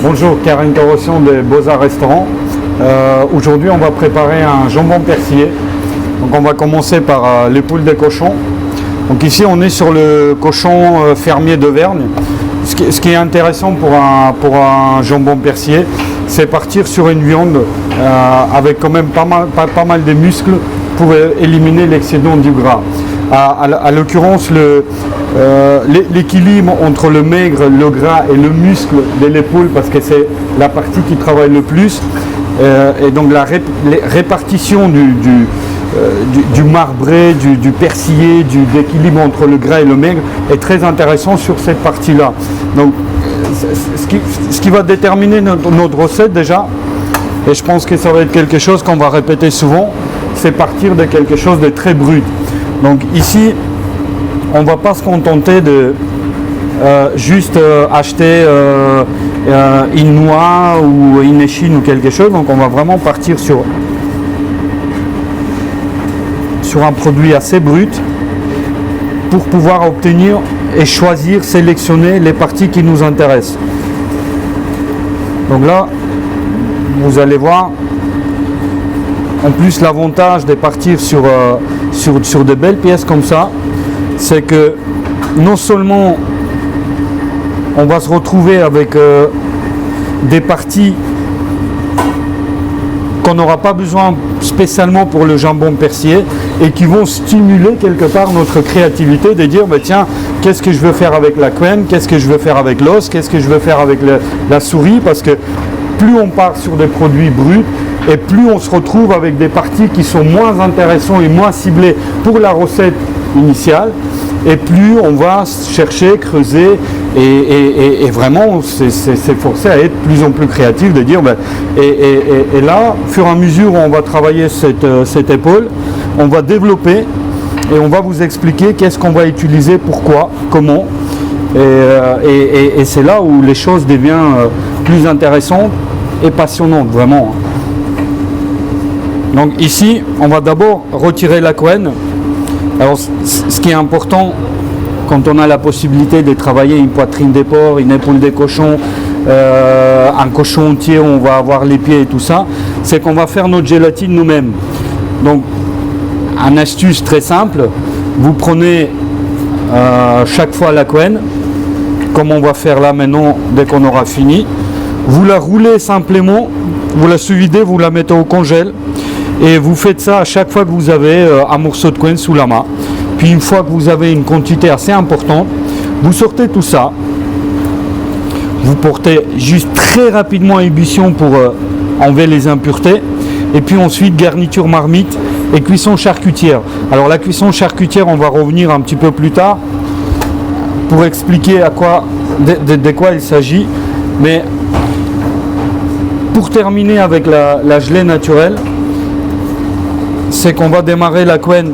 Bonjour, Karen Carrossion de Beaux-Arts Restaurant. Aujourd'hui, on va préparer un jambon persillé. Donc, on va commencer par l'épaule des cochons. Donc ici, on est sur le cochon fermier d'Auvergne. Ce qui est intéressant pour un jambon persillé, c'est partir sur une viande avec quand même pas mal de muscles pour éliminer l'excédent du gras. À l'occurrence, l'équilibre entre le maigre, le gras et le muscle de l'épaule, parce que c'est la partie qui travaille le plus, et donc la répartition du marbré, du persillé, d'équilibre entre le gras et le maigre est très intéressant sur cette partie-là. Donc ce qui va déterminer notre recette déjà, et je pense que ça va être quelque chose qu'on va répéter souvent, c'est partir de quelque chose de très brut. Donc ici, on ne va pas se contenter de juste acheter une noix ou une échine ou quelque chose. Donc on va vraiment partir sur un produit assez brut pour pouvoir obtenir et choisir, sélectionner les parties qui nous intéressent. Donc là, vous allez voir, en plus l'avantage de partir sur de belles pièces comme ça, c'est que non seulement on va se retrouver avec des parties qu'on n'aura pas besoin spécialement pour le jambon persillé et qui vont stimuler quelque part notre créativité de dire tiens, qu'est-ce que je veux faire avec la quenne, qu'est-ce que je veux faire avec l'os, qu'est-ce que je veux faire avec la souris, parce que plus on part sur des produits bruts et plus on se retrouve avec des parties qui sont moins intéressantes et moins ciblées pour la recette initiale, et plus on va chercher, creuser et vraiment s'efforcer à être de plus en plus créatif, de dire et là, au fur et à mesure où on va travailler cette épaule, on va développer et on va vous expliquer qu'est-ce qu'on va utiliser, pourquoi, comment, et c'est là où les choses deviennent plus intéressantes et passionnantes, vraiment. Donc ici, on va d'abord retirer la quenne. Alors, ce qui est important quand on a la possibilité de travailler une poitrine de porc, une épaule de cochon, un cochon entier où on va avoir les pieds et tout ça, c'est qu'on va faire notre gélatine nous-mêmes. Donc, une astuce très simple, vous prenez chaque fois la quenne, comme on va faire là maintenant dès qu'on aura fini, vous la roulez simplement, vous la sous-videz, vous la mettez au congèle, et vous faites ça à chaque fois que vous avez un morceau de quenne sous la main. Puis une fois que vous avez une quantité assez importante, vous sortez tout ça, vous portez juste très rapidement à ébullition pour enlever les impuretés, et puis ensuite garniture marmite et cuisson charcutière. Alors la cuisson charcutière, on va revenir un petit peu plus tard pour expliquer de quoi il s'agit, mais pour terminer avec la gelée naturelle, c'est qu'on va démarrer la quenne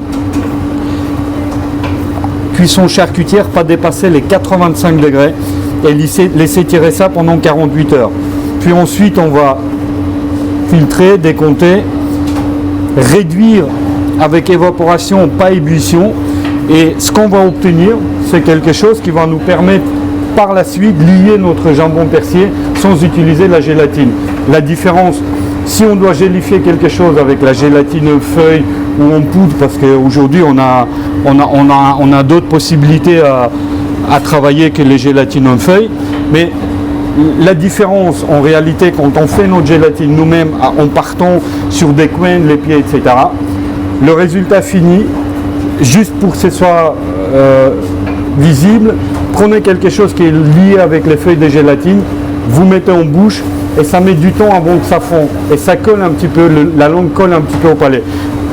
cuisson charcutière, pas dépasser les 85 degrés, et laisser tirer ça pendant 48 heures. Puis ensuite on va filtrer, décompter, réduire avec évaporation, pas ébullition, et ce qu'on va obtenir, c'est quelque chose qui va nous permettre par la suite de lier notre jambon persillé sans utiliser la gélatine. La différence, si on doit gélifier quelque chose avec la gélatine feuille ou en poudre, parce qu'aujourd'hui on a d'autres possibilités à travailler que les gélatines en feuille, mais la différence en réalité quand on fait notre gélatine nous-mêmes en partant sur des quennes, les pieds, etc., le résultat fini, juste pour que ce soit visible, prenez quelque chose qui est lié avec les feuilles de gélatine, vous mettez en bouche, et ça met du temps avant que ça fond, et ça colle un petit peu, la langue colle un petit peu au palais.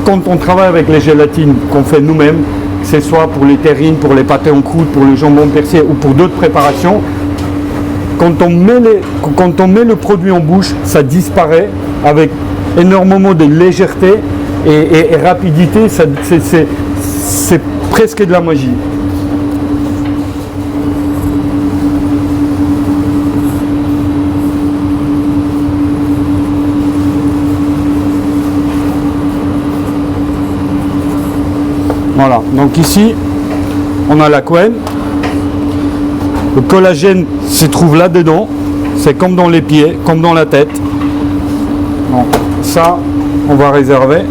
Quand on travaille avec les gélatines qu'on fait nous-mêmes, que ce soit pour les terrines, pour les pâtés en croûte, pour le jambon persillé ou pour d'autres préparations, quand on met le produit en bouche, ça disparaît avec énormément de légèreté et rapidité, c'est presque de la magie. Voilà, donc ici, on a la quenne. Le collagène se trouve là-dedans. C'est comme dans les pieds, comme dans la tête. Donc ça, on va réserver.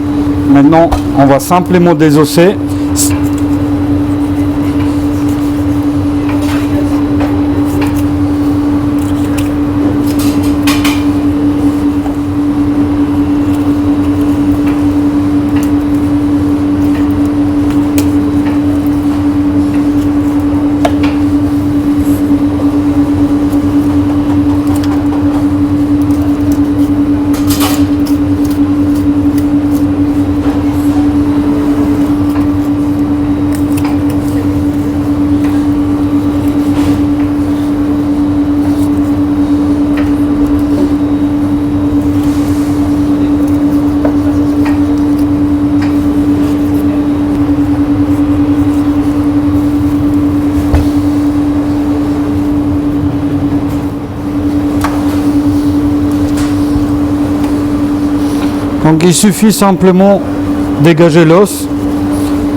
Maintenant, on va simplement désosser. Donc il suffit simplement dégager l'os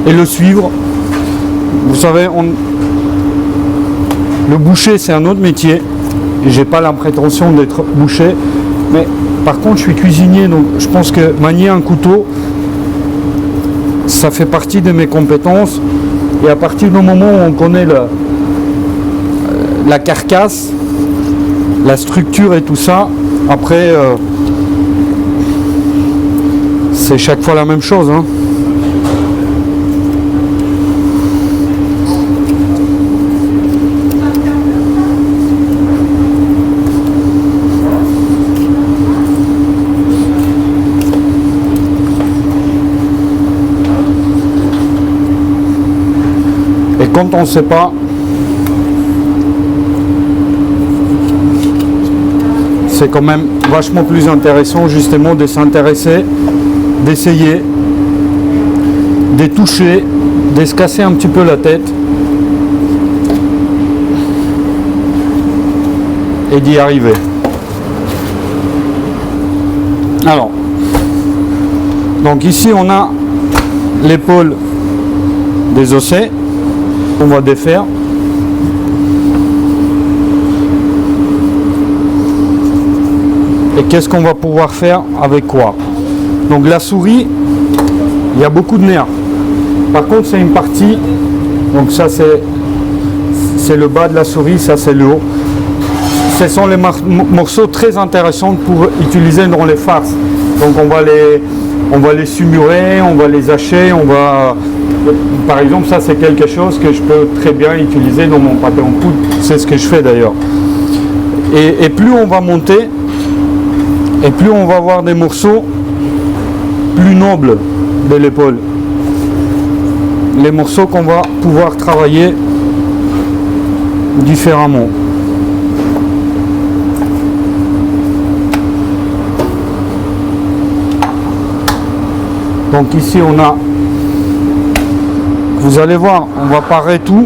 et le suivre. Vous savez, le boucher c'est un autre métier. J'ai pas la prétention d'être boucher, mais par contre je suis cuisinier, donc je pense que manier un couteau, ça fait partie de mes compétences. Et à partir du moment où on connaît la carcasse, la structure et tout ça, après c'est chaque fois la même chose, hein. Et quand on ne sait pas, c'est quand même vachement plus intéressant justement de s'intéresser, d'essayer, de toucher, de se casser un petit peu la tête et d'y arriver. Alors, donc ici on a l'épaule désossée, on va défaire. Et qu'est-ce qu'on va pouvoir faire avec quoi? Donc la souris, il y a beaucoup de nerfs. Par contre, c'est une partie, donc ça c'est le bas de la souris, ça c'est le haut. Ce sont les morceaux très intéressants pour utiliser dans les farces. Donc on va les sumurer, on va les hacher, par exemple, ça c'est quelque chose que je peux très bien utiliser dans mon pâté en poudre. C'est ce que je fais d'ailleurs. Et plus on va monter, et plus on va avoir des morceaux plus nobles de l'épaule. Les morceaux qu'on va pouvoir travailler différemment. Donc ici on a, vous allez voir, on va parer tout,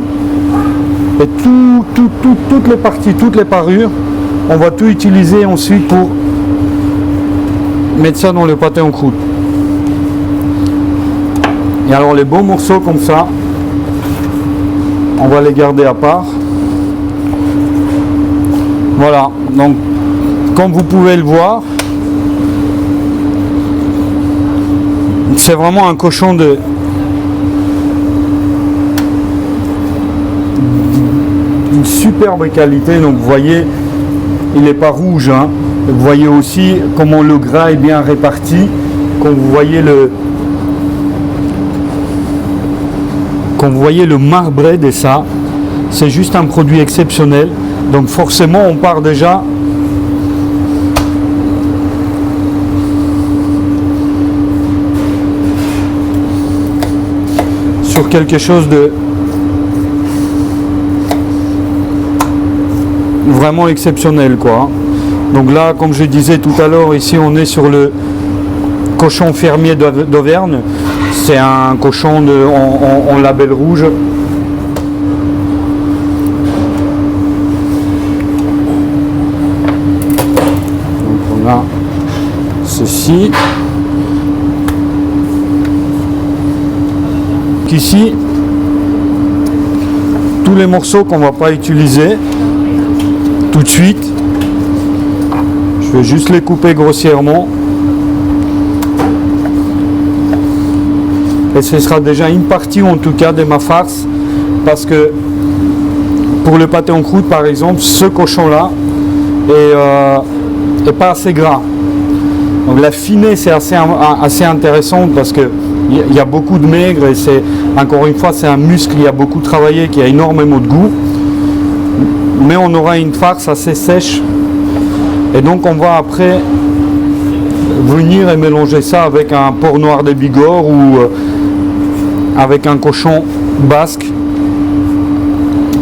et toutes les parties, toutes les parures, on va tout utiliser ensuite pour mettre ça dans le pâté en croûte. Et alors les beaux morceaux comme ça, on va les garder à part. Voilà, donc comme vous pouvez le voir, c'est vraiment un cochon d'une superbe qualité. Donc vous voyez, il n'est pas rouge, hein. Vous voyez aussi comment le gras est bien réparti. Quand vous voyez le marbré de ça, c'est juste un produit exceptionnel. Donc forcément on part déjà sur quelque chose de vraiment exceptionnel, quoi. Donc là, comme je disais tout à l'heure, ici on est sur le cochon fermier d'Auvergne. C'est un cochon en label rouge. Donc on a ceci. Ici, tous les morceaux qu'on ne va pas utiliser tout de suite, Je vais juste les couper grossièrement. Et ce sera déjà une partie en tout cas de ma farce, parce que pour le pâté en croûte par exemple, ce cochon-là est pas assez gras. Donc la finesse est assez intéressante parce que il y a beaucoup de maigre et c'est, encore une fois, c'est un muscle qui a beaucoup travaillé, qui a énormément de goût. Mais on aura une farce assez sèche. Et donc on va après venir et mélanger ça avec un porc noir de Bigorre ou avec un cochon basque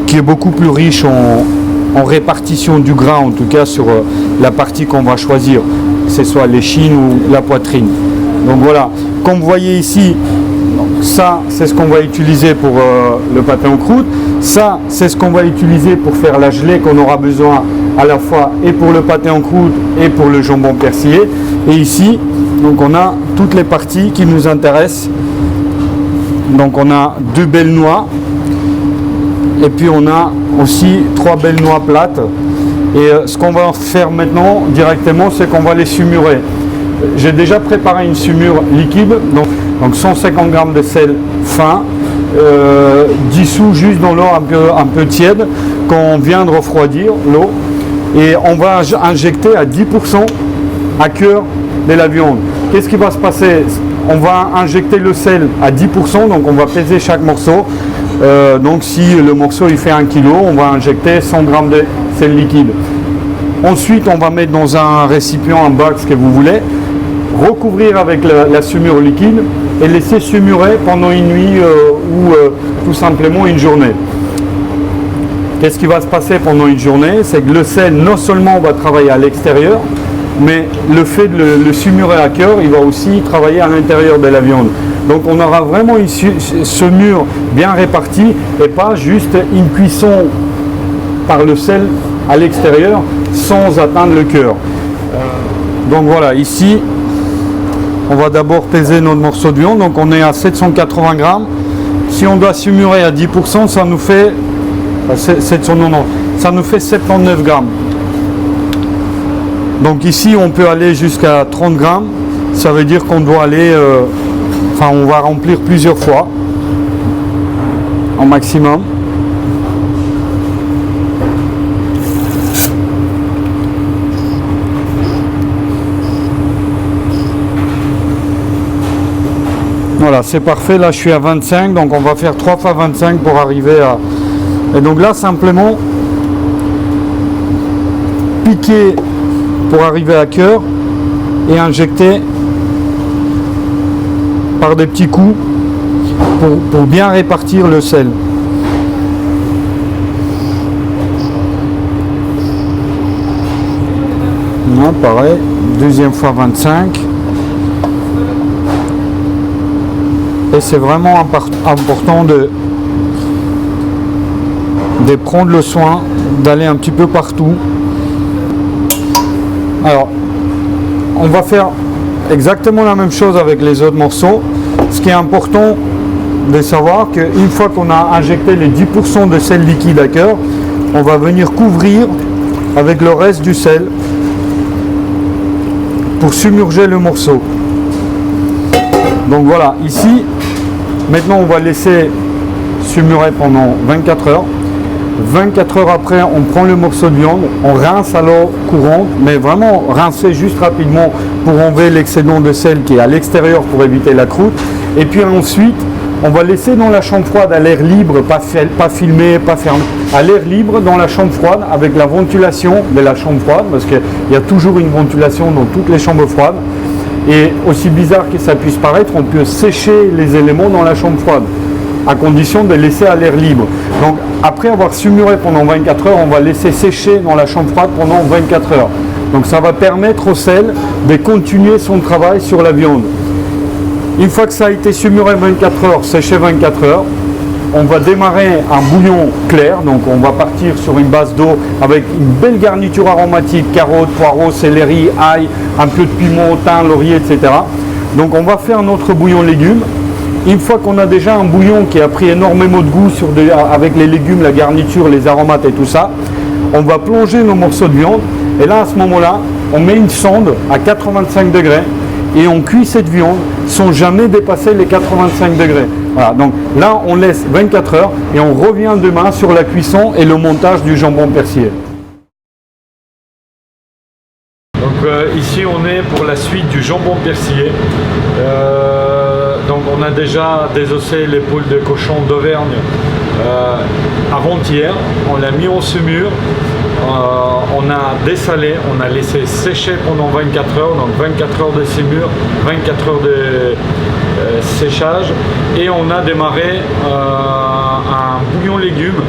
qui est beaucoup plus riche en répartition du gras, en tout cas sur la partie qu'on va choisir, que ce soit l'échine ou la poitrine. Donc voilà, comme vous voyez ici, ça c'est ce qu'on va utiliser pour le pâté en croûte, ça c'est ce qu'on va utiliser pour faire la gelée qu'on aura besoin à la fois et pour le pâté en croûte et pour le jambon persillé. Et ici, donc on a toutes les parties qui nous intéressent. Donc on a 2 belles noix et puis on a aussi 3 belles noix plates. Et ce qu'on va faire maintenant directement, c'est qu'on va les sumurer. J'ai déjà préparé une sumure liquide, donc 150 g de sel fin, dissous juste dans l'eau un peu tiède, qu'on vient de refroidir l'eau. Et on va injecter à 10% à cœur de la viande. Qu'est-ce qui va se passer? On va injecter le sel à 10%, donc on va peser chaque morceau. Donc si le morceau il fait 1 kg, on va injecter 100 g de sel liquide. Ensuite, on va mettre dans un récipient, un bac, ce que vous voulez, recouvrir avec la sumure liquide et laisser sumurer pendant une nuit ou tout simplement une journée. Qu'est-ce qui va se passer pendant une journée? C'est que le sel, non seulement va travailler à l'extérieur, mais le fait de le sumurer à cœur, il va aussi travailler à l'intérieur de la viande. Donc on aura vraiment une saumure bien répartie et pas juste une cuisson par le sel à l'extérieur sans atteindre le cœur. Donc voilà, ici on va d'abord peser notre morceau de viande, donc on est à 780 g. Si on doit sumurer à 10%, ça nous fait 790, ça nous fait 79 g. Donc ici on peut aller jusqu'à 30 g, ça veut dire qu'on doit aller, on va remplir plusieurs fois en maximum. Voilà, c'est parfait, là je suis à 25, donc on va faire 3 fois 25 pour arriver à... Et donc là simplement, piquer pour arriver à cœur et injecter par des petits coups pour bien répartir le sel. Là, pareil, deuxième fois 25. Et c'est vraiment important de prendre le soin d'aller un petit peu partout. Alors, on va faire exactement la même chose avec les autres morceaux. Ce qui est important de savoir qu'une fois qu'on a injecté les 10% de sel liquide à cœur, on va venir couvrir avec le reste du sel pour submerger le morceau. Donc voilà, ici, maintenant on va laisser sumurer pendant 24 heures. 24 heures après, on prend le morceau de viande, on rince à l'eau courante, mais vraiment rincer juste rapidement pour enlever l'excédent de sel qui est à l'extérieur pour éviter la croûte. Et puis ensuite, on va laisser dans la chambre froide à l'air libre, pas filmé, pas fermé, à l'air libre dans la chambre froide avec la ventilation de la chambre froide, parce qu'il y a toujours une ventilation dans toutes les chambres froides. Et aussi bizarre que ça puisse paraître, on peut sécher les éléments dans la chambre froide, à condition de laisser à l'air libre. Donc après avoir sumuré pendant 24 heures, on va laisser sécher dans la chambre froide pendant 24 heures. Donc ça va permettre au sel de continuer son travail sur la viande. Une fois que ça a été sumuré 24 heures, séché 24 heures, on va démarrer un bouillon clair, donc on va partir sur une base d'eau avec une belle garniture aromatique, carottes, poireaux, céleri, ail, un peu de piment, thym, laurier, etc. Donc on va faire notre bouillon légumes. Une fois qu'on a déjà un bouillon qui a pris énormément de goût avec les légumes, la garniture, les aromates et tout ça, on va plonger nos morceaux de viande. Et là, à ce moment-là, on met une sonde à 85 degrés et on cuit cette viande sans jamais dépasser les 85 degrés. Voilà, donc là on laisse 24 heures et on revient demain sur la cuisson et le montage du jambon persillé. Donc ici on est pour la suite du jambon persillé. Donc on a déjà désossé les poules de cochon d'Auvergne avant-hier, on l'a mis en saumure, on a dessalé, on a laissé sécher pendant 24 heures, donc 24 heures de saumure, 24 heures de séchage, et on a démarré un bouillon légumes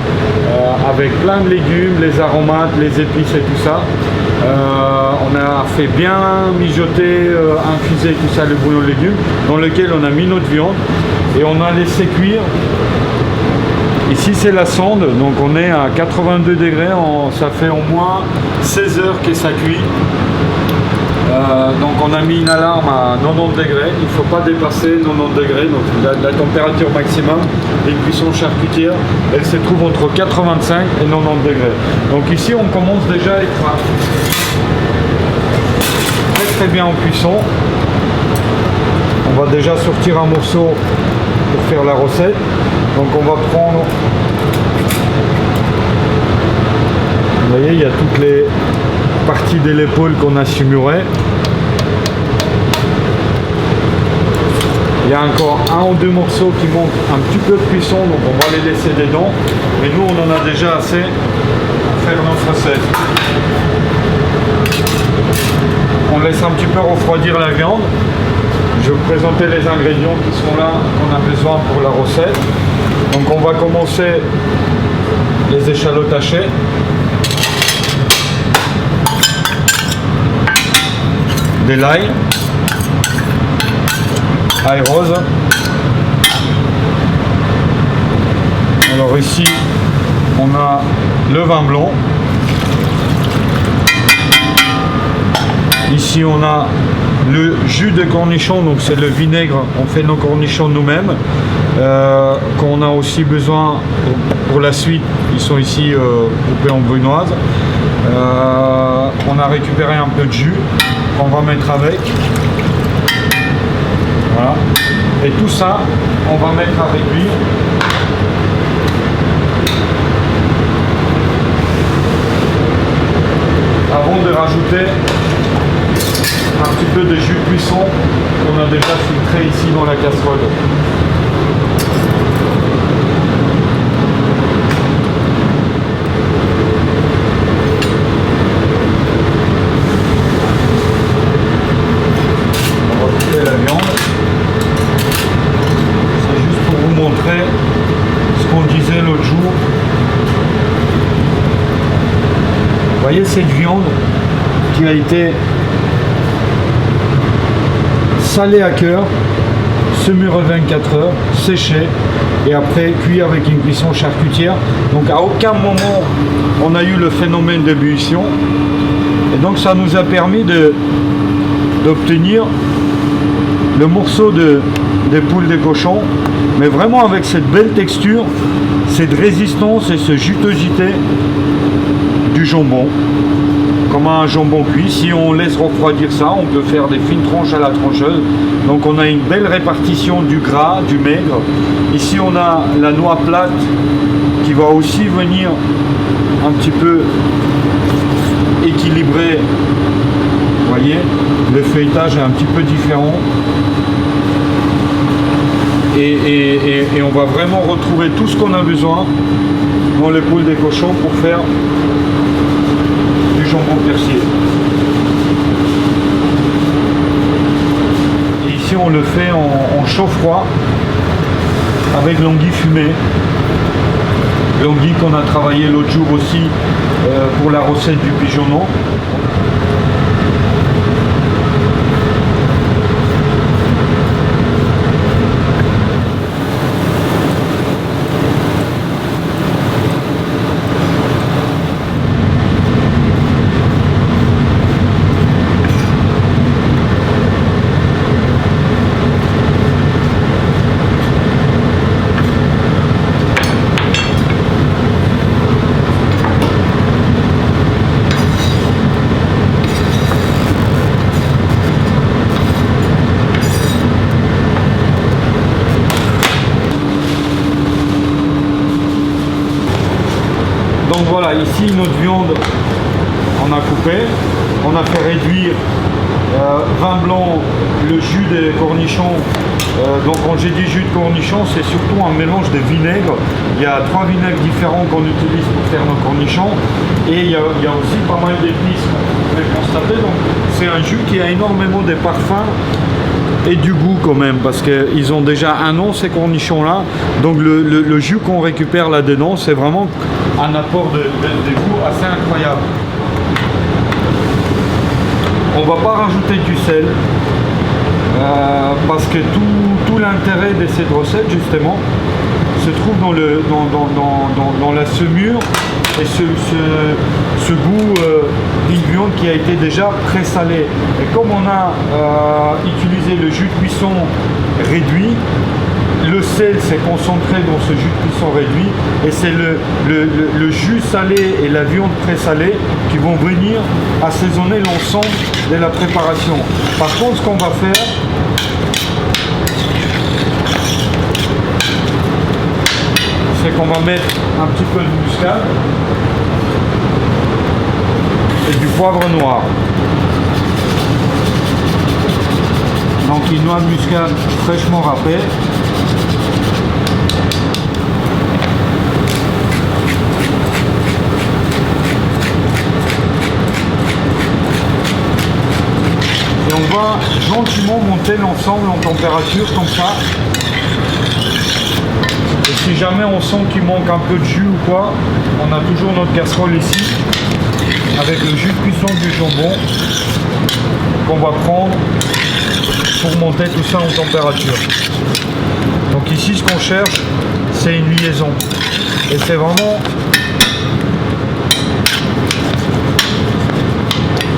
avec plein de légumes, les aromates, les épices et tout ça. On a fait bien mijoter, infuser tout ça, le bouillon de légumes, dans lequel on a mis notre viande et on a laissé cuire. Ici c'est la sonde, donc on est à 82 degrés, ça fait au moins 16 heures que ça cuit. Donc on a mis une alarme à 90 degrés, il ne faut pas dépasser 90 degrés, donc la température maximum des cuissons charcutières, elle se trouve entre 85 et 90 degrés. Donc ici on commence déjà à être très bien en cuisson. On va déjà sortir un morceau pour faire la recette. Donc on va prendre, vous voyez, il y a toutes les parties de l'épaule qu'on a saumurées. Il y a encore un ou deux morceaux qui manquent un petit peu de cuisson, donc on va les laisser dedans. Mais nous, on en a déjà assez pour faire notre recette. On laisse un petit peu refroidir la viande. Je vais vous présenter les ingrédients qui sont là, qu'on a besoin pour la recette. Donc on va commencer les échalotes hachées. De l'ail. Ail rose. Alors ici, on a le vin blanc. Ici, on a le jus de cornichon, donc c'est le vinaigre. On fait nos cornichons nous-mêmes. Qu'on a aussi besoin pour la suite. Ils sont ici coupés en brunoise. On a récupéré un peu de jus qu'on va mettre avec. Voilà. Et tout ça, on va mettre à réduire. Avant de rajouter un petit peu de jus de cuisson qu'on a déjà filtré ici dans la casserole. On va couper la viande. C'est juste pour vous montrer ce qu'on disait l'autre jour. Vous voyez cette viande qui a été salée à cœur, saumurée 24 heures, séchée et après cuit avec une cuisson charcutière. Donc à aucun moment on a eu le phénomène d'ébullition. Et donc ça nous a permis d'obtenir le morceau de poules de cochon, mais vraiment avec cette belle texture, cette résistance et cette jutosité du jambon, comme un jambon cuit. Si on laisse refroidir ça, on peut faire des fines tranches à la trancheuse. Donc on a une belle répartition du gras, du maigre. Ici on a la noix plate qui va aussi venir un petit peu équilibrer. Vous voyez, le feuilletage est un petit peu différent. Et on va vraiment retrouver tout ce qu'on a besoin dans les poules des cochons pour faire du jambon persillé. Et ici on le fait en chaud-froid avec l'anguille fumée. L'anguille qu'on a travaillé l'autre jour aussi pour la recette du pigeonneau. voilà, ici notre viande, on a coupé, on a fait réduire vin blanc, le jus des cornichons. Donc quand j'ai dit jus de cornichon, c'est surtout un mélange de vinaigres. Il y a 3 vinaigres différents qu'on utilise pour faire nos cornichons. Et il y a aussi pas mal d'épices, vous pouvez constater. Donc c'est un jus qui a énormément de parfums et du goût quand même, parce qu'ils ont déjà un an ces cornichons là. Donc le jus qu'on récupère là-dedans, c'est vraiment un apport de goût assez incroyable. On va pas rajouter du sel. Parce que tout l'intérêt de cette recette justement se trouve dans la semure et ce goût d'une viande qui a été déjà présalée. Et comme on a utilisé le jus de cuisson réduit, le sel s'est concentré dans ce jus de cuisson réduit et c'est le jus salé et la viande présalée qui vont venir assaisonner l'ensemble de la préparation. Par contre, ce qu'on va faire, c'est qu'on va mettre un petit peu de muscade et du poivre noir. Donc une noix de muscade fraîchement râpée. Et on va gentiment monter l'ensemble en température comme ça. Et si jamais on sent qu'il manque un peu de jus ou quoi, on a toujours notre casserole ici avec le jus de cuisson du jambon qu'on va prendre pour monter tout ça en température. Donc ici ce qu'on cherche, c'est une liaison. Et c'est vraiment...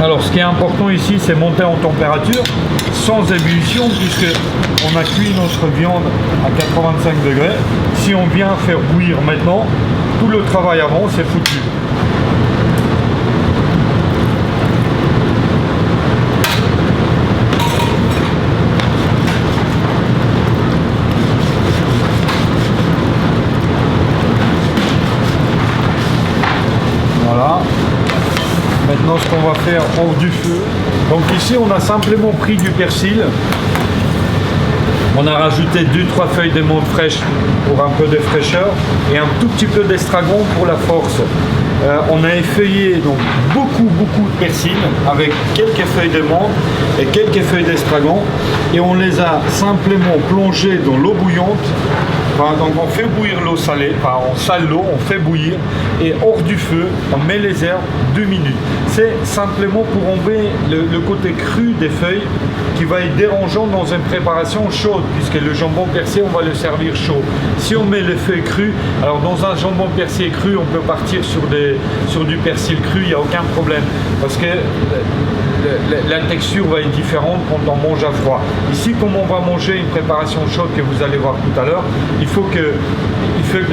Alors ce qui est important ici, c'est monter en température sans ébullition, puisque on a cuit notre viande à 85 degrés. Si on vient faire bouillir maintenant, tout le travail avant c'est foutu. Voilà. Maintenant, ce qu'on va faire hors du feu. Donc ici, on a simplement pris du persil. On a rajouté 2-3 feuilles de menthe fraîche pour un peu de fraîcheur et un tout petit peu d'estragon pour la force. On a effeuillé donc beaucoup de persil avec quelques feuilles de menthe et quelques feuilles d'estragon et on les a simplement plongées dans l'eau bouillante. Donc on fait bouillir l'eau salée, on sale l'eau, on fait bouillir et hors du feu, on met les herbes 2 minutes. C'est simplement pour enlever le côté cru des feuilles qui va être dérangeant dans une préparation chaude, puisque le jambon persillé, on va le servir chaud. Si on met les feuilles crues, alors dans un jambon persillé cru, on peut partir sur du persil cru, il n'y a aucun problème, parce que la texture va être différente quand on mange à froid. Ici, comme on va manger une préparation chaude que vous allez voir tout à l'heure, il faut que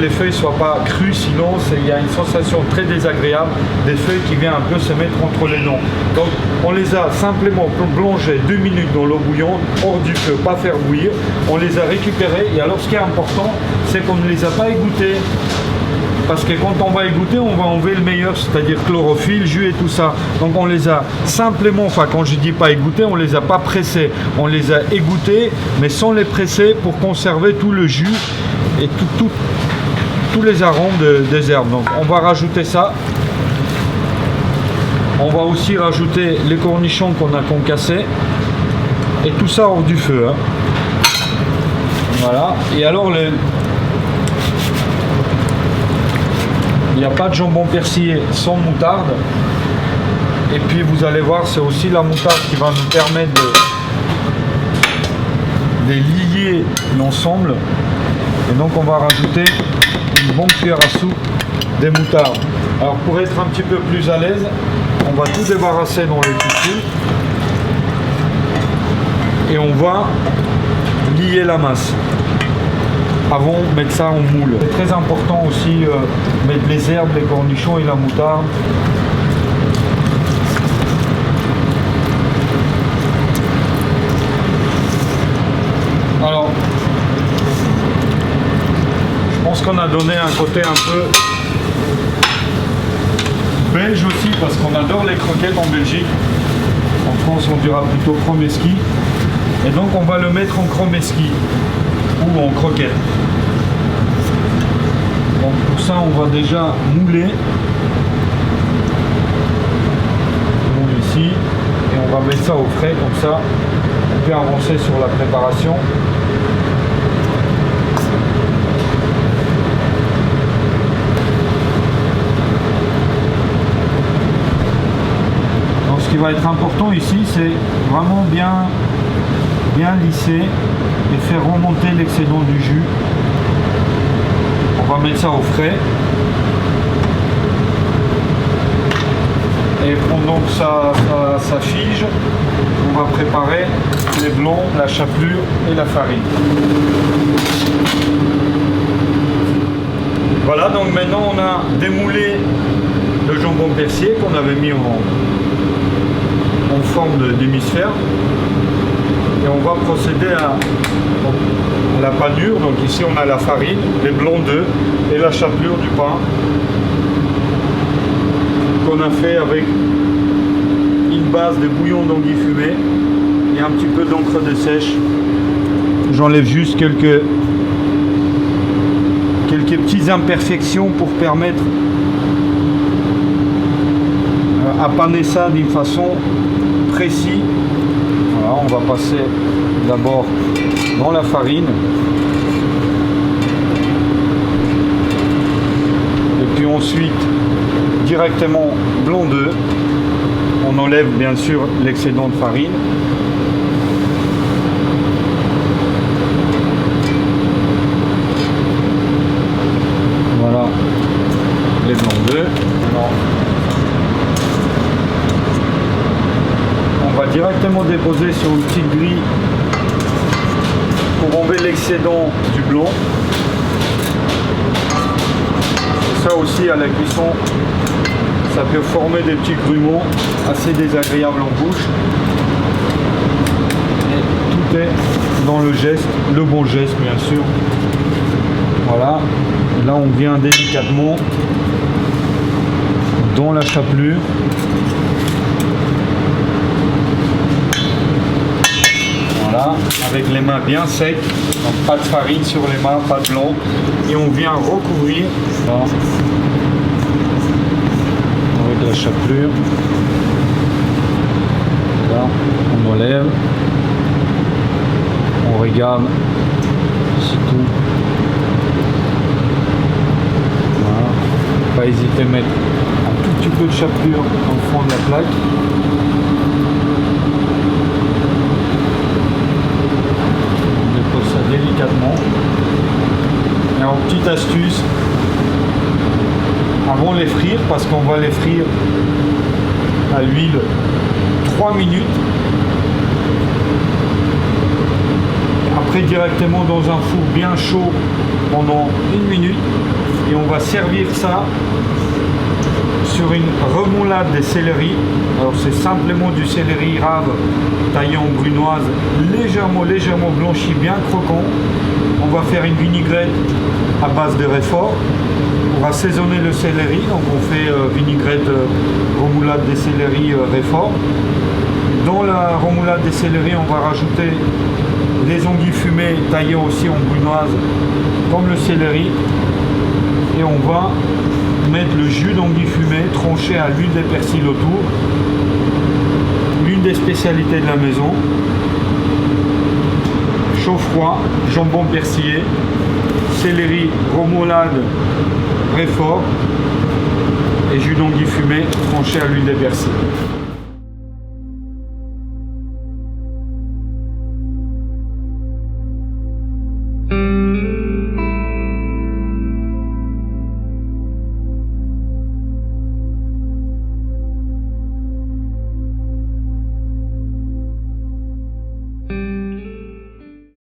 les feuilles ne soient pas crues, sinon il y a une sensation très désagréable des feuilles qui vient un peu se mettre entre les dents. Donc on les a simplement plongées 2 minutes dans l'eau bouillante, hors du feu, pas faire bouillir. On les a récupérées et alors ce qui est important, c'est qu'on ne les a pas égouttées. Parce que quand on va égoutter, on va enlever le meilleur, c'est-à-dire chlorophylle, jus et tout ça. Donc on les a simplement, enfin quand je dis pas égoutter, on les a pas pressés. On les a égouttés, mais sans les presser pour conserver tout le jus et tous les arômes des herbes. Donc on va rajouter ça. On va aussi rajouter les cornichons qu'on a concassés. Et tout ça hors du feu. Hein. Voilà. Et alors il n'y a pas de jambon persillé sans moutarde. Et puis vous allez voir, c'est aussi la moutarde qui va nous permettre de lier l'ensemble. Et donc on va rajouter une bonne cuillère à soupe de moutarde. Alors pour être un petit peu plus à l'aise, on va tout débarrasser dans les tissus. Et on va lier la masse. Avant, mettre ça en moule. C'est très important aussi mettre les herbes, les cornichons et la moutarde. Alors, je pense qu'on a donné un côté un peu belge aussi parce qu'on adore les croquettes en Belgique. En France, on dira plutôt chromeski. Et donc, on va le mettre en chromeski ou en croquette. Donc, pour ça, on va déjà mouler. On moule ici. Et on va mettre ça au frais, comme ça, on peut avancer sur la préparation. Donc, ce qui va être important ici, c'est vraiment bien lisser et faire remonter l'excédent du jus. On va mettre ça au frais. Et pendant que ça fige, on va préparer les blancs, la chapelure et la farine. Voilà, donc maintenant on a démoulé le jambon persillé qu'on avait mis en forme d'hémisphère. Et on va procéder à la panure. Donc ici on a la farine, les blancs d'œufs et la chapelure du pain qu'on a fait avec une base de bouillon d'anguille fumée et un petit peu d'encre de sèche. J'enlève juste quelques petites imperfections pour permettre à paner ça d'une façon précise. Voilà, on va passer d'abord dans la farine et puis ensuite directement blanc d'œuf. On enlève bien sûr l'excédent de farine. Voilà les blancs d'œuf. On va directement déposer sur une petite grille pour enlever l'excédent du blanc. Et ça aussi à la cuisson, ça peut former des petits grumeaux assez désagréables en bouche. Et tout est dans le geste, le bon geste bien sûr. Voilà, et là on vient délicatement dans la chapelure. Voilà, avec les mains bien secs, donc pas de farine sur les mains, pas de blanc. Et on vient recouvrir là, avec la chapelure. Là, on enlève. On regarde, c'est tout. Voilà. Pas hésiter à mettre un tout petit peu de chapelure dans le fond de la plaque. Ça délicatement. Et en petite astuce, avant de les frire, parce qu'on va les frire à l'huile 3 minutes, après directement dans un four bien chaud pendant 1 minute, et on va servir ça sur une remoulade de céleri. Alors c'est simplement du céleri rave taillé en brunoise, légèrement blanchi, bien croquant. On va faire une vinaigrette à base de réfort pour assaisonner le céleri. Donc on fait vinaigrette remoulade de céleri réfort. Dans la remoulade de céleri, on va rajouter les anguilles fumées taillées aussi en brunoise comme le céleri. Et on va mettre le jus d'anguille fumée tranché à l'huile de persil autour. L'une des spécialités de la maison. Chaud-froid, jambon persillé, céleri, remoulade, réfort et jus d'anguille fumée tranché à l'huile de persil.